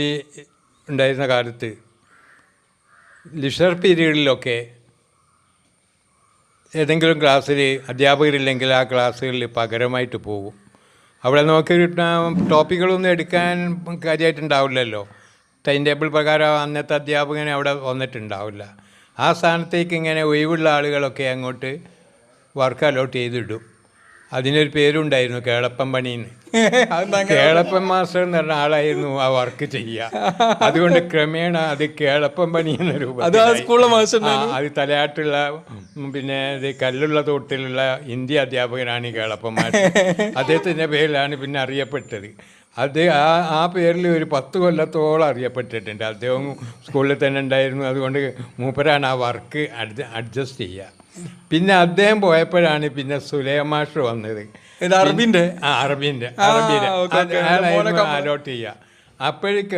ഈ ഉണ്ടായിരുന്ന കാലത്ത് ലിഷർ പീരീഡിലൊക്കെ ഏതെങ്കിലും ക്ലാസ്സിൽ അധ്യാപകരില്ലെങ്കിൽ ആ ക്ലാസ്സുകളിൽ പകരമായിട്ട് പോകും. അവിടെ നോക്കി കിട്ടുന്ന ടോപ്പിക്കുകളൊന്നും എടുക്കാൻ കാര്യമായിട്ടുണ്ടാവില്ലല്ലോ. ടൈം ടേബിൾ പ്രകാരം അന്നത്തെ അധ്യാപകനെ അവിടെ വന്നിട്ടുണ്ടാവില്ല. ആ സ്ഥാനത്തേക്ക് ഇങ്ങനെ ഒഴിവുള്ള ആളുകളൊക്കെ അങ്ങോട്ട് വർക്ക് അലോട്ട് ചെയ്തിടും. അതിനൊരു പേരുണ്ടായിരുന്നു, കേളപ്പൻ പണിന്ന്. കേളപ്പൻ മാസ്റ്റർ എന്ന് പറഞ്ഞ ആളായിരുന്നു ആ വർക്ക് ചെയ്യുക. അതുകൊണ്ട് ക്രമേണ അത് കേളപ്പൻ പണി എന്ന രൂപം. അത് തലയാട്ടുള്ള പിന്നെ ഇത് കല്ലുള്ള തോട്ടിലുള്ള ഹിന്ദി അധ്യാപകനാണ് ഈ കേളപ്പൻ മാസ്റ്റർ. അദ്ദേഹത്തിൻ്റെ പേരിലാണ് പിന്നെ അറിയപ്പെട്ടത്. അത് ആ പേരിൽ ഒരു 10 കൊല്ലത്തോളം അറിയപ്പെട്ടിട്ടുണ്ട്. അദ്ദേഹം സ്കൂളിൽ തന്നെ ഉണ്ടായിരുന്നു. അതുകൊണ്ട് മൂപ്പരാണ് ആ വർക്ക് അഡ്ജസ്റ്റ് ചെയ്യുക. പിന്നെ അദ്ദേഹം പോയപ്പോഴാണ് പിന്നെ സുലൈമാൻ മാസ്റ്റർ വന്നത്. അറബിൻ്റെ അറബിയുടെ അയാളായിരുന്നു അലോട്ട് ചെയ്യുക. അപ്പോഴേക്ക്